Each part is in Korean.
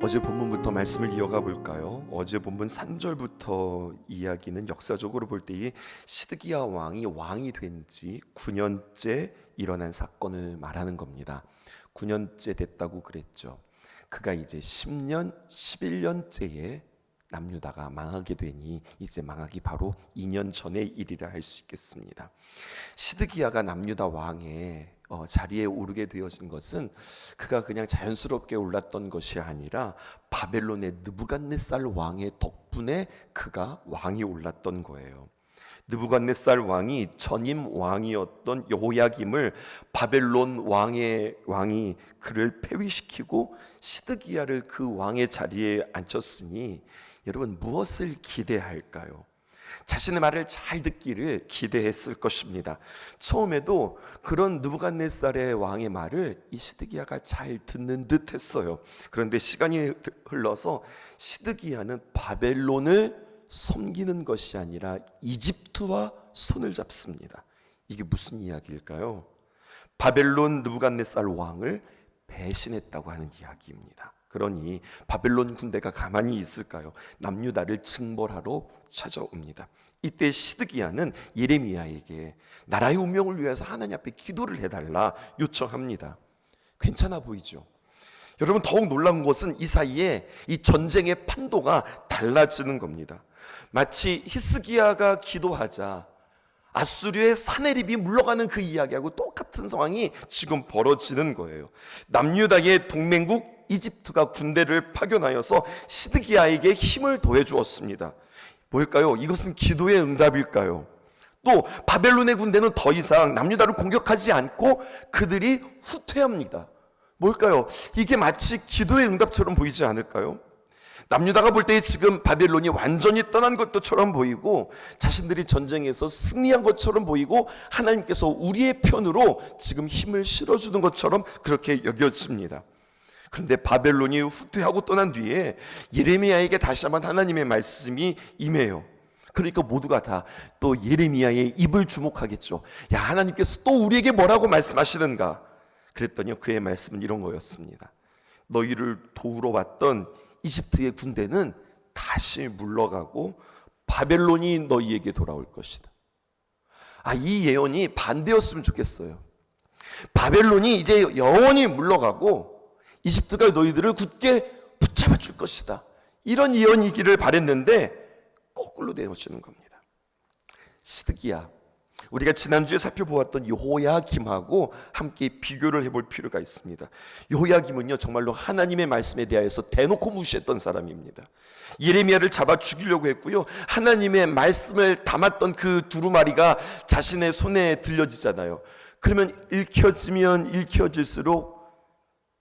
어제 본문부터 말씀을 이어가 볼까요? 어제 본문 3절부터 이야기는 역사적으로 볼 때에 시드기야 왕이 된 지 9년째 일어난 사건을 말하는 겁니다. 9년째 됐다고 그랬죠. 그가 이제 10년, 11년째에 남유다가 망하게 되니 이제 망하기 바로 2년 전의 일이라 할 수 있겠습니다. 시드기야가 남유다 왕의 자리에 오르게 되어진 것은 그가 그냥 자연스럽게 올랐던 것이 아니라 바벨론의 느부갓네살 왕의 덕분에 그가 왕이 올랐던 거예요. 느부갓네살 왕이 전임 왕이었던 여호야김을 바벨론 왕이 그를 폐위시키고 시드기야를 그 왕의 자리에 앉혔으니 여러분 무엇을 기대할까요? 자신의 말을 잘 듣기를 기대했을 것입니다. 처음에도 그런 느부갓네살의 왕의 말을 이 시드기야가 잘 듣는 듯 했어요. 그런데 시간이 흘러서 시드기야는 바벨론을 섬기는 것이 아니라 이집트와 손을 잡습니다. 이게 무슨 이야기일까요? 바벨론 느부갓네살 왕을 배신했다고 하는 이야기입니다. 그러니 바벨론 군대가 가만히 있을까요? 남유다를 징벌하러 찾아옵니다. 이때 시드기야는 예레미야에게 나라의 운명을 위해서 하나님 앞에 기도를 해달라 요청합니다. 괜찮아 보이죠? 여러분 더욱 놀라운 것은 이 사이에 이 전쟁의 판도가 달라지는 겁니다. 마치 히스기야가 기도하자 아수르의 사네립이 물러가는 그 이야기하고 똑같은 상황이 지금 벌어지는 거예요. 남유다의 동맹국 이집트가 군대를 파견하여서 시드기야에게 힘을 더해 주었습니다. 뭘까요? 이것은 기도의 응답일까요? 또 바벨론의 군대는 더 이상 남유다를 공격하지 않고 그들이 후퇴합니다. 뭘까요? 이게 마치 기도의 응답처럼 보이지 않을까요? 남유다가 볼 때 지금 바벨론이 완전히 떠난 것처럼 보이고 자신들이 전쟁에서 승리한 것처럼 보이고 하나님께서 우리의 편으로 지금 힘을 실어주는 것처럼 그렇게 여겨집니다. 그런데 바벨론이 후퇴하고 떠난 뒤에 예레미야에게 다시 한번 하나님의 말씀이 임해요. 그러니까 모두가 다 또 예레미야의 입을 주목하겠죠. 야, 하나님께서 또 우리에게 뭐라고 말씀하시는가? 그랬더니 그의 말씀은 이런 거였습니다. 너희를 도우러 왔던 이집트의 군대는 다시 물러가고 바벨론이 너희에게 돌아올 것이다. 이 예언이 반대였으면 좋겠어요. 바벨론이 이제 영원히 물러가고 이집트가 너희들을 굳게 붙잡아 줄 것이다. 이런 예언이기를 바랬는데 거꾸로 되어지는 겁니다. 시드기야, 우리가 지난주에 살펴보았던 여호야김하고 함께 비교를 해볼 필요가 있습니다. 여호야김은요 정말로 하나님의 말씀에 대하여서 대놓고 무시했던 사람입니다. 예레미야를 잡아 죽이려고 했고요, 하나님의 말씀을 담았던 그 두루마리가 자신의 손에 들려지잖아요. 그러면 읽혀지면 읽혀질수록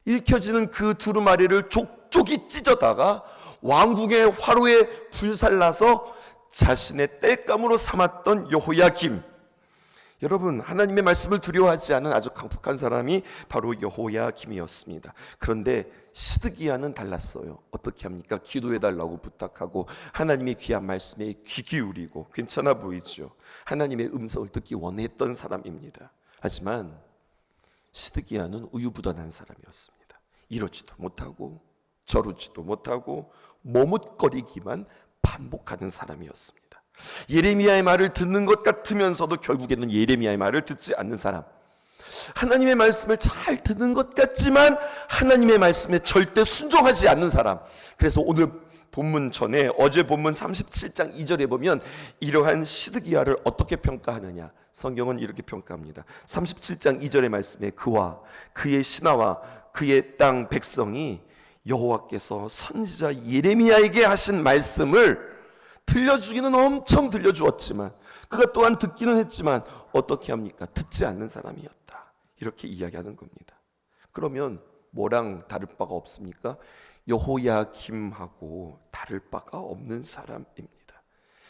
읽혀지는 그 두루마리를 족족이 찢어다가 왕궁의 화로에 불살라서 자신의 땔감으로 삼았던 여호야김. 여러분, 하나님의 말씀을 두려워하지 않은 아주 강폭한 사람이 바로 여호야김이었습니다. 그런데 시드기야는 달랐어요. 어떻게 합니까? 기도해달라고 부탁하고 하나님의 귀한 말씀에 귀 기울이고 괜찮아 보이죠? 하나님의 음성을 듣기 원했던 사람입니다. 하지만 시드기야는 우유부단한 사람이었습니다. 이러지도 못하고 저러지도 못하고 머뭇거리기만 반복하는 사람이었습니다. 예레미야의 말을 듣는 것 같으면서도 결국에는 예레미야의 말을 듣지 않는 사람, 하나님의 말씀을 잘 듣는 것 같지만 하나님의 말씀에 절대 순종하지 않는 사람. 그래서 오늘 본문 전에 어제 본문 37장 2절에 보면 이러한 시드기야를 어떻게 평가하느냐, 성경은 이렇게 평가합니다. 37장 2절의 말씀에 그와 그의 신하와 그의 땅 백성이 여호와께서 선지자 예레미야에게 하신 말씀을 들려주기는 엄청 들려주었지만 그가 또한 듣기는 했지만 어떻게 합니까? 듣지 않는 사람이었다. 이렇게 이야기하는 겁니다. 그러면 뭐랑 다를 바가 없습니까? 여호야김하고 다를 바가 없는 사람입니다.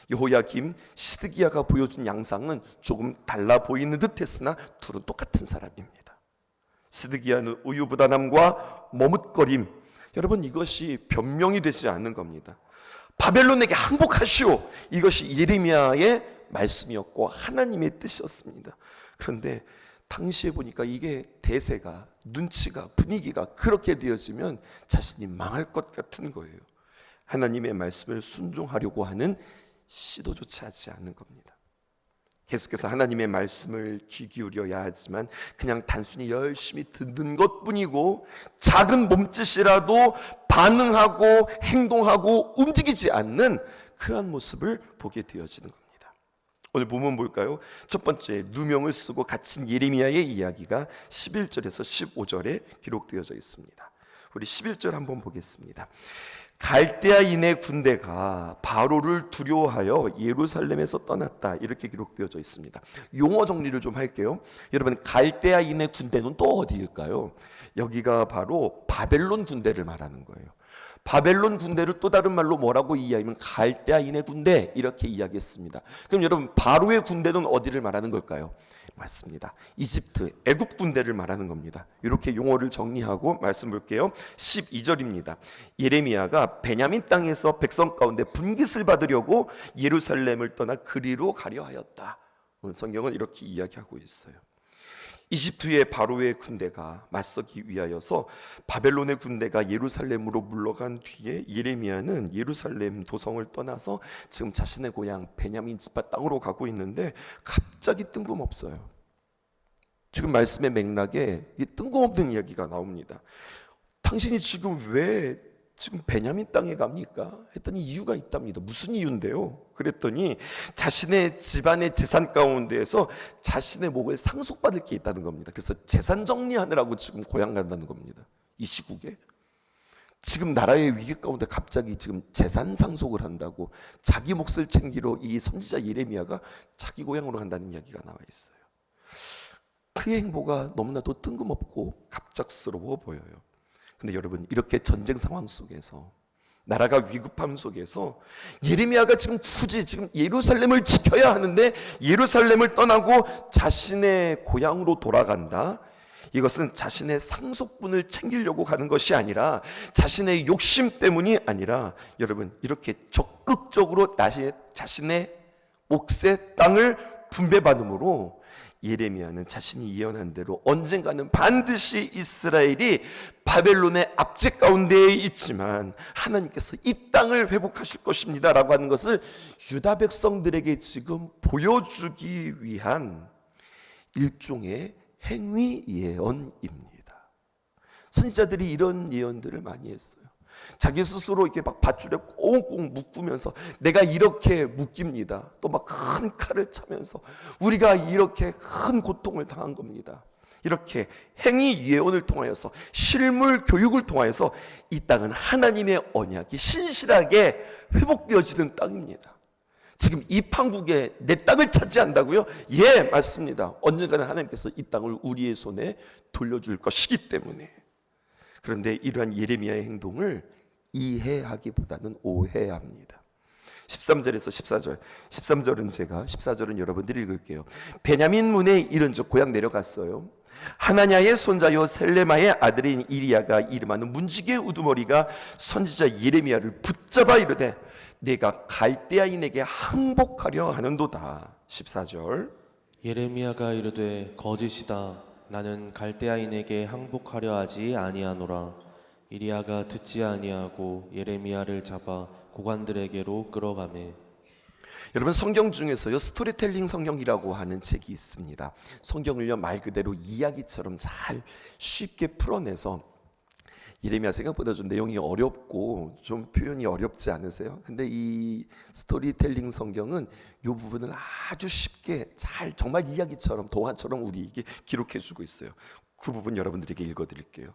여호야김, 시드기야가 보여준 양상은 조금 달라 보이는 듯 했으나 둘은 똑같은 사람입니다. 시드기야는 우유부단함과 머뭇거림, 여러분 이것이 변명이 되지 않는 겁니다. 바벨론에게 항복하시오, 이것이 예레미야의 말씀이었고 하나님의 뜻이었습니다. 그런데 당시에 보니까 이게 대세가, 눈치가, 분위기가 그렇게 되어지면 자신이 망할 것 같은 거예요. 하나님의 말씀을 순종하려고 하는 시도조차 하지 않는 겁니다. 계속해서 하나님의 말씀을 귀 기울여야 하지만 그냥 단순히 열심히 듣는 것뿐이고 작은 몸짓이라도 반응하고 행동하고 움직이지 않는 그러한 모습을 보게 되어지는 겁니다. 오늘 본문 볼까요? 첫 번째, 누명을 쓰고 갇힌 예레미야의 이야기가 11절에서 15절에 기록되어져 있습니다. 우리 11절 한번 보겠습니다. 갈대아인의 군대가 바로를 두려워하여 예루살렘에서 떠났다, 이렇게 기록되어져 있습니다. 용어 정리를 좀 할게요. 여러분, 갈대아인의 군대는 또 어디일까요? 여기가 바로 바벨론 군대를 말하는 거예요. 바벨론 군대를 또 다른 말로 뭐라고 이해하면 갈대아인의 군대, 이렇게 이야기했습니다. 그럼 여러분, 바로의 군대는 어디를 말하는 걸까요? 맞습니다. 이집트, 애굽 군대를 말하는 겁니다. 이렇게 용어를 정리하고 말씀 볼게요. 12절입니다. 예레미야가 베냐민 땅에서 백성 가운데 분깃을 받으려고 예루살렘을 떠나 그리로 가려 하였다. 성경은 이렇게 이야기하고 있어요. 이집트의 바로의 군대가 맞서기 위하여서 바벨론의 군대가 예루살렘으로 물러간 뒤에 예레미야는 예루살렘 도성을 떠나서 지금 자신의 고향 베냐민 지파 땅으로 가고 있는데 갑자기 뜬금없어요. 지금 말씀의 맥락에 뜬금없는 이야기가 나옵니다. 당신이 지금 왜 지금 베냐민 땅에 갑니까? 했더니 이유가 있답니다. 무슨 이유인데요? 그랬더니 자신의 집안의 재산 가운데에서 자신의 목을 상속받을 게 있다는 겁니다. 그래서 재산 정리하느라고 지금 고향 간다는 겁니다. 이 시국에 지금 나라의 위기 가운데 갑자기 지금 재산 상속을 한다고 자기 몫을 챙기러 이 선지자 예레미야가 자기 고향으로 간다는 이야기가 나와 있어요. 그의 행보가 너무나도 뜬금없고 갑작스러워 보여요. 근데 여러분, 이렇게 전쟁 상황 속에서, 나라가 위급함 속에서 예레미야가 지금 굳이 지금 예루살렘을 지켜야 하는데 예루살렘을 떠나고 자신의 고향으로 돌아간다. 이것은 자신의 상속분을 챙기려고 가는 것이 아니라 자신의 욕심 때문이 아니라 여러분, 이렇게 적극적으로 자신의 몫의 땅을 분배받음으로 예레미야는 자신이 예언한 대로 언젠가는 반드시 이스라엘이 바벨론의 압제 가운데에 있지만 하나님께서 이 땅을 회복하실 것입니다 라고 하는 것을 유다 백성들에게 지금 보여주기 위한 일종의 행위 예언입니다. 선지자들이 이런 예언들을 많이 했어요. 자기 스스로 이렇게 막 밧줄에 꽁꽁 묶으면서 내가 이렇게 묶입니다. 또 막 큰 칼을 차면서 우리가 이렇게 큰 고통을 당한 겁니다. 이렇게 행위 예언을 통하여서 실물 교육을 통하여서 이 땅은 하나님의 언약이 신실하게 회복되어지는 땅입니다. 지금 이 판국에 내 땅을 차지한다고요? 예, 맞습니다. 언젠가는 하나님께서 이 땅을 우리의 손에 돌려줄 것이기 때문에. 그런데 이러한 예레미야의 행동을 이해하기보다는 오해합니다. 13절에서 14절, 13절은 제가, 14절은 여러분들이 읽을게요. 베냐민 문에 이른 즉 고향 내려갔어요. 하나냐의 손자요 셀레마의 아들인 이리야가 이름하는 문지기의 우두머리가 선지자 예레미야를 붙잡아 이르되 내가 갈대아인에게 항복하려 하는도다. 14절. 예레미야가 이르되 거짓이다. 나는 갈대아인에게 항복하려 하지 아니하노라. 이리야가 듣지 아니하고 예레미야를 잡아 고관들에게로 끌어가매. 여러분, 성경 중에서요 스토리텔링 성경이라고 하는 책이 있습니다. 성경을요 말 그대로 이야기처럼 잘 쉽게 풀어내서, 예레미야 생각보다 좀 내용이 어렵고 좀 표현이 어렵지 않으세요? 근데 이 스토리텔링 성경은 이 부분을 아주 쉽게 잘 정말 이야기처럼 동화처럼 우리에게 기록해주고 있어요. 그 부분 여러분들에게 읽어드릴게요.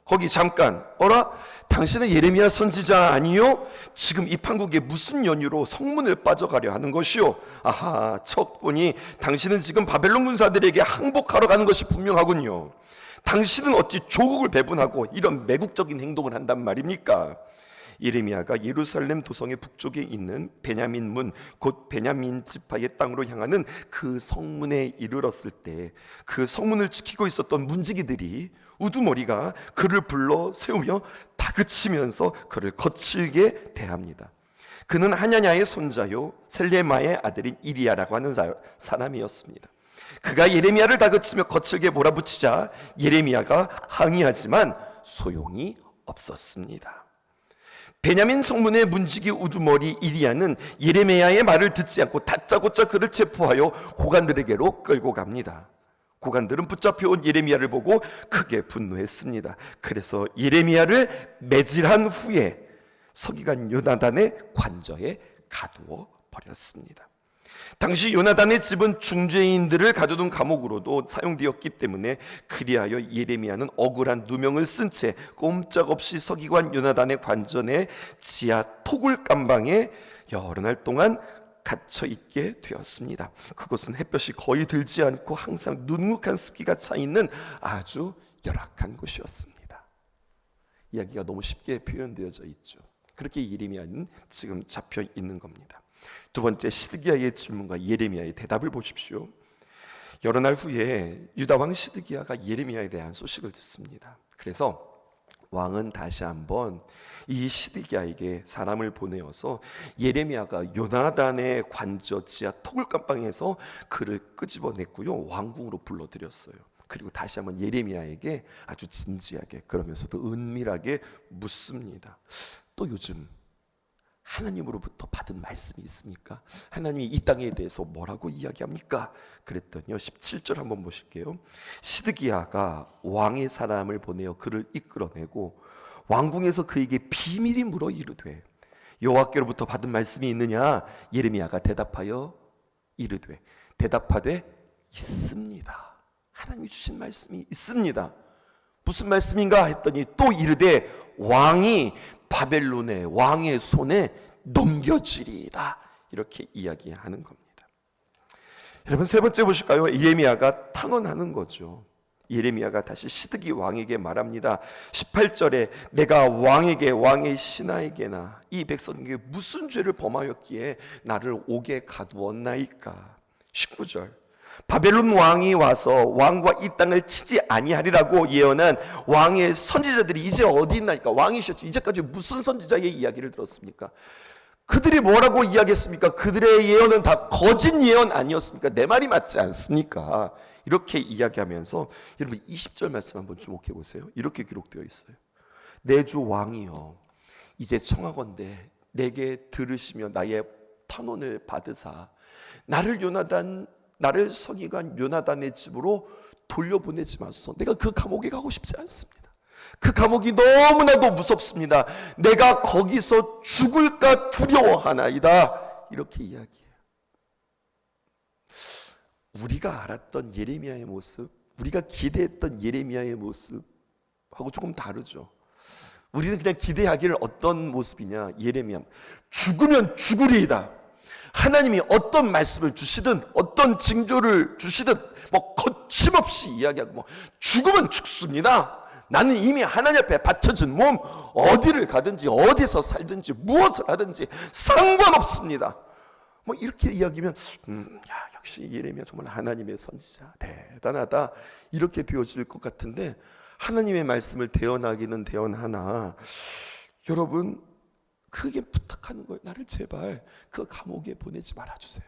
거기 잠깐, 어라? 당신은 예레미야 선지자 아니요? 지금 이 판국에 무슨 연유로 성문을 빠져가려 하는 것이요? 아하, 척 보니 당신은 지금 바벨론 군사들에게 항복하러 가는 것이 분명하군요. 당신은 어찌 조국을 배분하고 이런 매국적인 행동을 한단 말입니까? 예레미야가 예루살렘 도성의 북쪽에 있는 베냐민 문, 곧 베냐민 지파의 땅으로 향하는 그 성문에 이르렀을 때 그 성문을 지키고 있었던 문지기들이 우두머리가 그를 불러 세우며 다그치면서 그를 거칠게 대합니다. 그는 하냐냐의 손자요 셀레마의 아들인 이리야라고 하는 사람이었습니다. 그가 예레미야를 다그치며 거칠게 몰아붙이자 예레미야가 항의하지만 소용이 없었습니다. 베냐민 성문의 문지기 우두머리 이리야는 예레미야의 말을 듣지 않고 다짜고짜 그를 체포하여 고관들에게로 끌고 갑니다. 고관들은 붙잡혀온 예레미야를 보고 크게 분노했습니다. 그래서 예레미야를 매질한 후에 서기관 요나단의 관저에 가두어 버렸습니다. 당시 요나단의 집은 중죄인들을 가두둔 감옥으로도 사용되었기 때문에 그리하여 예레미야는 억울한 누명을 쓴 채 꼼짝없이 서기관 요나단의 관전에 지하 토굴 감방에 여러 날 동안 갇혀 있게 되었습니다. 그곳은 햇볕이 거의 들지 않고 항상 눅눅한 습기가 차 있는 아주 열악한 곳이었습니다. 이야기가 너무 쉽게 표현되어져 있죠. 그렇게 예레미야는 지금 잡혀 있는 겁니다. 두 번째, 시드기야의 질문과 예레미야의 대답을 보십시오. 여러 날 후에 유다 왕 시드기야가 예레미야에 대한 소식을 듣습니다. 그래서 왕은 다시 한번 이 시드기야에게 사람을 보내어서 예레미야가 요나단의 관저 지하 토굴 감방에서 그를 끄집어냈고요, 왕궁으로 불러들였어요. 그리고 다시 한번 예레미야에게 아주 진지하게 그러면서도 은밀하게 묻습니다. 또 요즘 하나님으로부터 받은 말씀이 있습니까? 하나님이 이 땅에 대해서 뭐라고 이야기합니까? 그랬더니요, 17절 한번 보실게요. 시드기야가 왕의 사람을 보내어 그를 이끌어내고 왕궁에서 그에게 비밀이 물어 이르되 여호와께로부터 받은 말씀이 있느냐? 예레미야가 대답하여 이르되 대답하되 있습니다. 하나님이 주신 말씀이 있습니다. 무슨 말씀인가 했더니 또 이르되 왕이 바벨론의 왕의 손에 넘겨지리이다. 이렇게 이야기하는 겁니다. 여러분, 세 번째 보실까요? 예레미야가 탄원하는 거죠. 예레미야가 다시 시드기 왕에게 말합니다. 18절에 내가 왕에게 왕의 신하에게나 이 백성에게 무슨 죄를 범하였기에 나를 옥에 가두었나이까. 19절 바벨론 왕이 와서 왕과 이 땅을 치지 아니하리라고 예언한 왕의 선지자들이 이제 어디 있나이까. 왕이셨지, 이제까지 무슨 선지자의 이야기를 들었습니까? 그들이 뭐라고 이야기했습니까? 그들의 예언은 다 거짓 예언 아니었습니까? 내 말이 맞지 않습니까? 이렇게 이야기하면서 여러분 20절 말씀 한번 주목해 보세요. 이렇게 기록되어 있어요. 내 주 왕이여 이제 청하건대 내게 들으시며 나의 탄원을 받으사 나를 서기관 요나단의 집으로 돌려보내지 마소서. 내가 그 감옥에 가고 싶지 않습니다. 그 감옥이 너무나도 무섭습니다. 내가 거기서 죽을까 두려워하나이다. 이렇게 이야기해요. 우리가 알았던 예레미야의 모습, 우리가 기대했던 예레미야의 모습하고 조금 다르죠. 우리는 그냥 기대하기를 어떤 모습이냐, 예레미야 죽으면 죽으리이다. 하나님이 어떤 말씀을 주시든 어떤 징조를 주시든 뭐 거침없이 이야기하고 뭐 죽으면 죽습니다. 나는 이미 하나님 앞에 바쳐진 몸, 어디를 가든지 어디서 살든지 무엇을 하든지 상관없습니다. 뭐 이렇게 이야기하면 역시 예레미야 정말 하나님의 선지자 대단하다 이렇게 되어질 것 같은데, 하나님의 말씀을 대언하기는 대언하나 여러분 크게 부탁하는 거예요. 나를 제발 그 감옥에 보내지 말아주세요.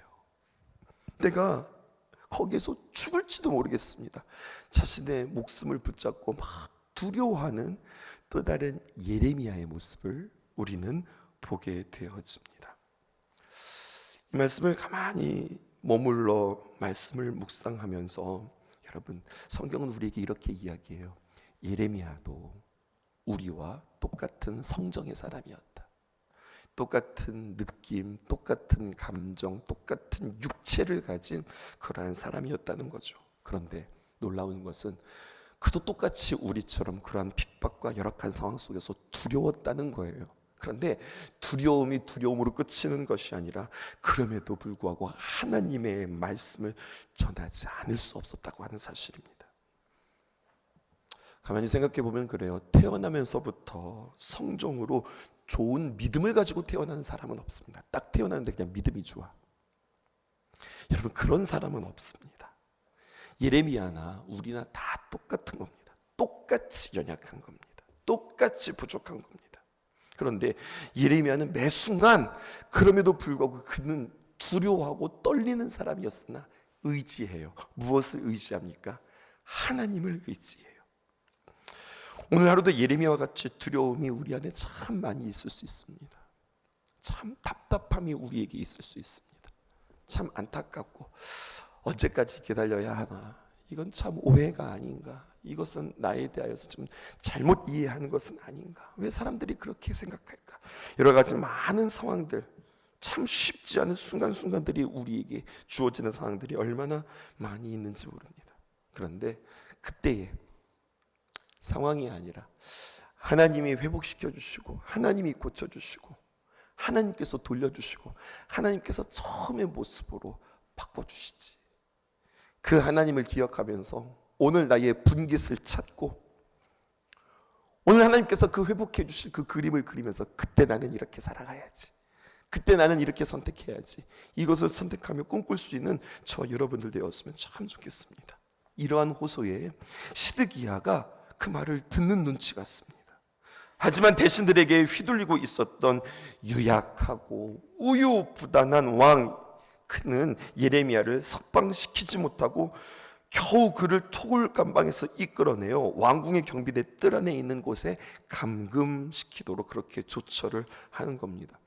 내가 거기에서 죽을지도 모르겠습니다. 자신의 목숨을 붙잡고 막 두려워하는 또 다른 예레미야의 모습을 우리는 보게 되어집니다. 이 말씀을 가만히 머물러 말씀을 묵상하면서 여러분, 성경은 우리에게 이렇게 이야기해요. 예레미야도 우리와 똑같은 성정의 사람이었다. 똑같은 느낌, 똑같은 감정, 똑같은 육체를 가진 그러한 사람이었다는 거죠. 그런데 놀라운 것은 그도 똑같이 우리처럼 그러한 핍박과 열악한 상황 속에서 두려웠다는 거예요. 그런데 두려움이 두려움으로 끝이는 것이 아니라 그럼에도 불구하고 하나님의 말씀을 전하지 않을 수 없었다고 하는 사실입니다. 가만히 생각해 보면 그래요. 태어나면서부터 성종으로 좋은 믿음을 가지고 태어난 사람은 없습니다. 딱 태어났는데 그냥 믿음이 좋아. 여러분, 그런 사람은 없습니다. 예레미야나 우리나 다 똑같은 겁니다. 똑같이 연약한 겁니다. 똑같이 부족한 겁니다. 그런데 예레미야는 매 순간 그럼에도 불구하고 그는 두려워하고 떨리는 사람이었으나 의지해요. 무엇을 의지합니까? 하나님을 의지해요. 오늘 하루도 예레미야와 같이 두려움이 우리 안에 참 많이 있을 수 있습니다. 참 답답함이 우리에게 있을 수 있습니다. 참 안타깝고 언제까지 기다려야 하나, 이건 참 오해가 아닌가, 이것은 나에 대하여서 좀 잘못 이해하는 것은 아닌가, 왜 사람들이 그렇게 생각할까, 여러 가지 많은 상황들, 참 쉽지 않은 순간순간들이 우리에게 주어지는 상황들이 얼마나 많이 있는지 모릅니다. 그런데 그때에 상황이 아니라 하나님이 회복시켜 주시고, 하나님이 고쳐 주시고, 하나님께서 돌려주시고, 하나님께서 처음의 모습으로 바꿔주시지. 그 하나님을 기억하면서 오늘 나의 분깃을 찾고, 오늘 하나님께서 그 회복해 주실 그 그림을 그리면서 그때 나는 이렇게 살아가야지, 그때 나는 이렇게 선택해야지, 이것을 선택하며 꿈꿀 수 있는 저 여러분들 되었으면 참 좋겠습니다. 이러한 호소에 시드기야가 그 말을 듣는 눈치 같습니다. 하지만 대신들에게 휘둘리고 있었던 유약하고 우유부단한 왕, 그는 예레미야를 석방시키지 못하고 겨우 그를 토굴감방에서 이끌어내어 왕궁의 경비대 뜰 안에 있는 곳에 감금시키도록 그렇게 조처를 하는 겁니다.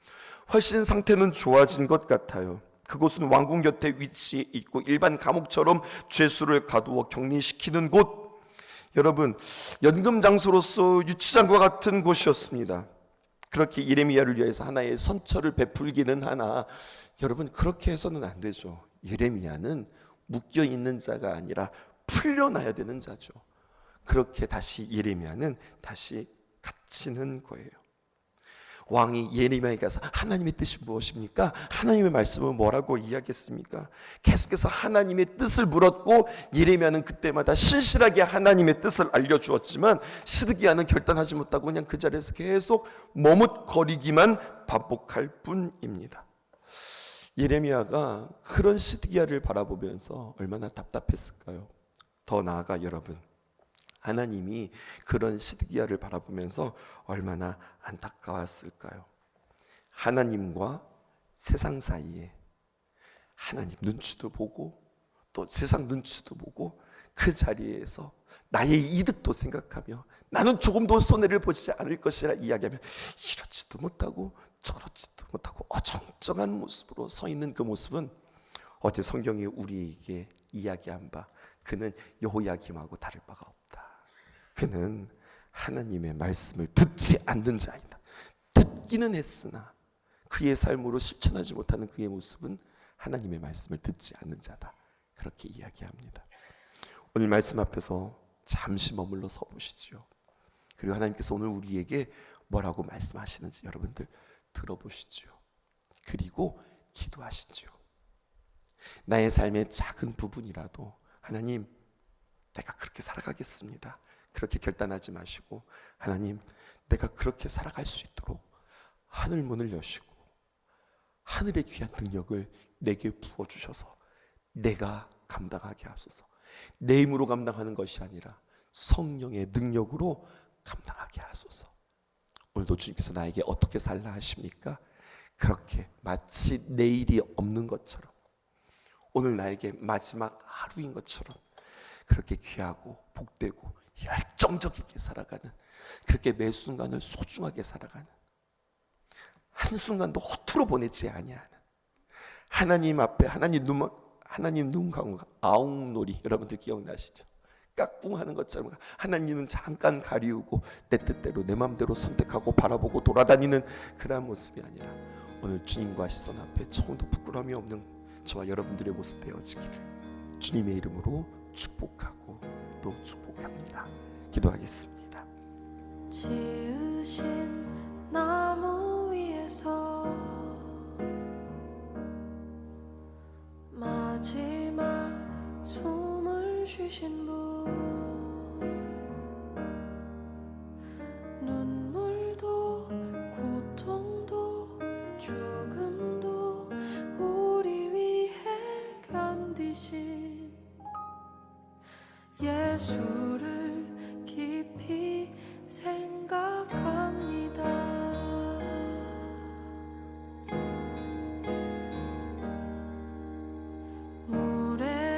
훨씬 상태는 좋아진 것 같아요. 그곳은 왕궁 곁에 위치해 있고 일반 감옥처럼 죄수를 가두어 격리시키는 곳, 여러분 연금 장소로서 유치장과 같은 곳이었습니다. 그렇게 예레미야를 위해서 하나의 선처를 베풀기는 하나, 여러분 그렇게 해서는 안 되죠. 예레미야는 묶여 있는 자가 아니라 풀려나야 되는 자죠. 그렇게 다시 예레미야는 다시 갇히는 거예요. 왕이 예레미야에게 가서 하나님의 뜻이 무엇입니까? 하나님의 말씀은 뭐라고 이야기했습니까? 계속해서 하나님의 뜻을 물었고, 예레미야는 그때마다 신실하게 하나님의 뜻을 알려주었지만 시드기야는 결단하지 못하고 그냥 그 자리에서 계속 머뭇거리기만 반복할 뿐입니다. 예레미야가 그런 시드기야를 바라보면서 얼마나 답답했을까요? 더 나아가 여러분, 하나님이 그런 시드기야를 바라보면서 얼마나 안타까웠을까요? 하나님과 세상 사이에 하나님 눈치도 보고 또 세상 눈치도 보고 그 자리에서 나의 이득도 생각하며 나는 조금도 손해를 보지 않을 것이라 이야기하며 이렇지도 못하고 저렇지도 못하고 어정쩡한 모습으로 서 있는 그 모습은 어제 성경이 우리에게 이야기한 바, 그는 여호야김하고 다를 바가 없다. 그는 하나님의 말씀을 듣지 않는 자이다. 듣기는 했으나 그의 삶으로 실천하지 못하는 그의 모습은 하나님의 말씀을 듣지 않는 자다. 그렇게 이야기합니다. 오늘 말씀 앞에서 잠시 머물러 서 보시지요. 그리고 하나님께서 오늘 우리에게 뭐라고 말씀하시는지 여러분들 들어보시지요. 그리고 기도하시지요. 나의 삶의 작은 부분이라도 하나님, 내가 그렇게 살아가겠습니다. 그렇게 결단하지 마시고, 하나님, 내가 그렇게 살아갈 수 있도록 하늘 문을 여시고 하늘의 귀한 능력을 내게 부어주셔서 내가 감당하게 하소서. 내 힘으로 감당하는 것이 아니라 성령의 능력으로 감당하게 하소서. 오늘도 주님께서 나에게 어떻게 살라 하십니까? 그렇게 마치 내일이 없는 것처럼, 오늘 나에게 마지막 하루인 것처럼 그렇게 귀하고 복되고 열정적이게 살아가는, 그렇게 매 순간을 소중하게 살아가는, 한순간도 허투루 보내지 아니하는, 하나님 앞에 하나님 눈 감고 아웅놀이, 여러분들 기억나시죠? 깍꿍하는 것처럼 하나님은 잠깐 가리우고 내 뜻대로 내 마음대로 선택하고 바라보고 돌아다니는 그러한 모습이 아니라 오늘 주님과 시선 앞에 조금도 부끄러움이 없는 저와 여러분들의 모습 되어지기를 주님의 이름으로 축복하고 또 축복합니다. 기도하겠습니다. 지으신 나무 위에서 마지막 숨을 쉬신 분, 눈물도 고통도 죽음도 우리 위해 견디신 예수를 깊이 생각합니다. 물에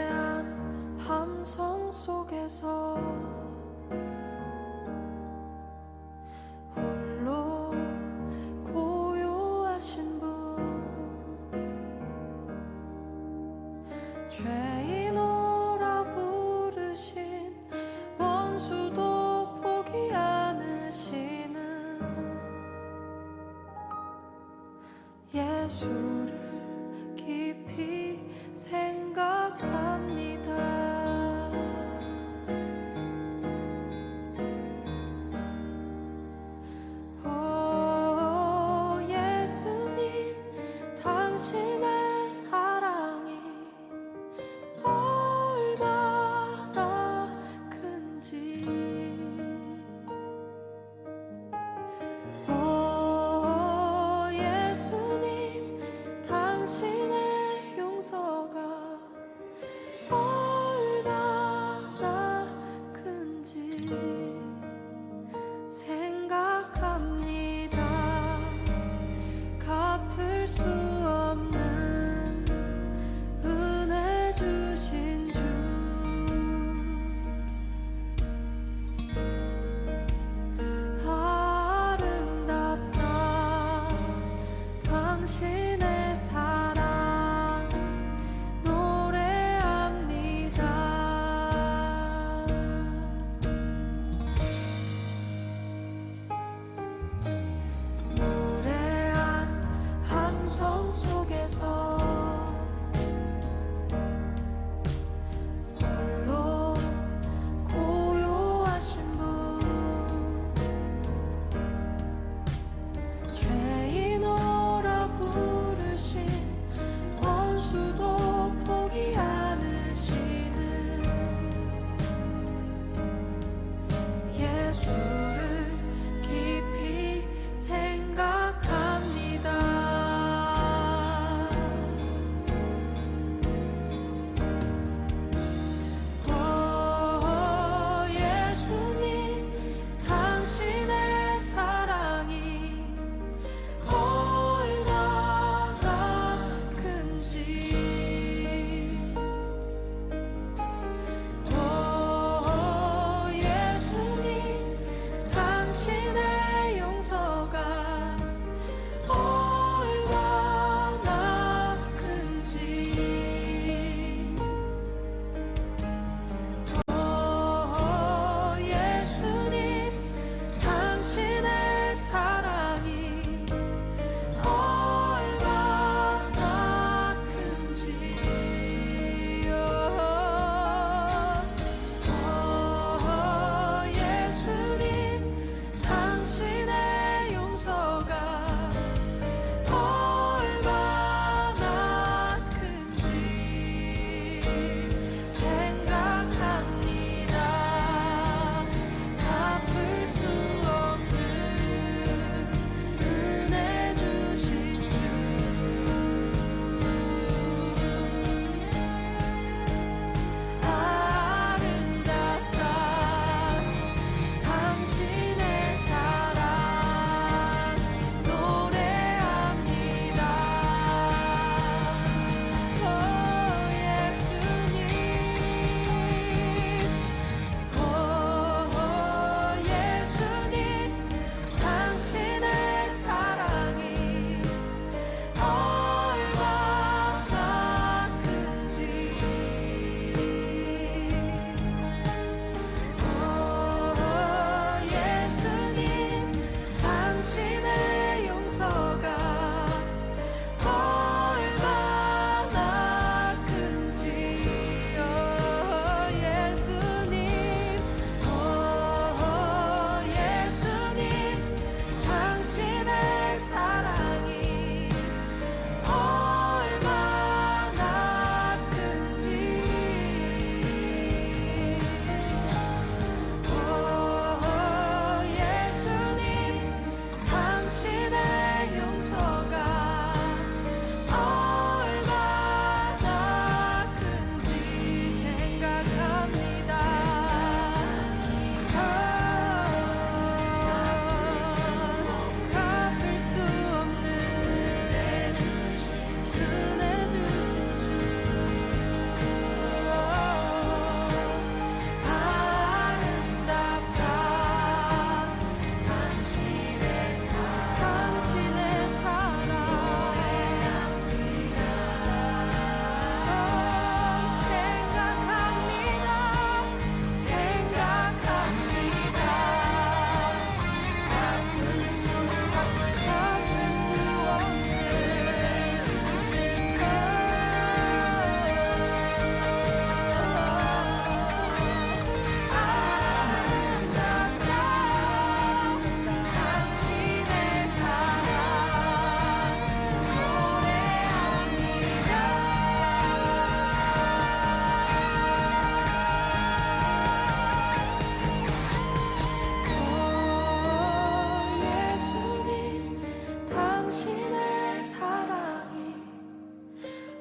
죄인오라 부르신 원수도 포기 않으시는 예수를 깊이 생각합니다. 오 예수님, 당신의 사랑이 얼마나 큰지. 오 예수님,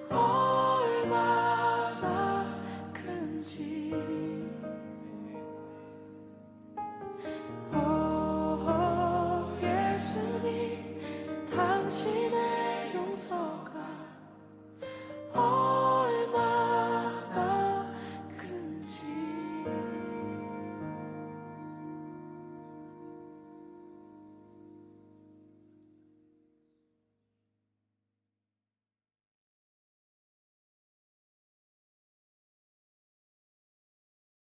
오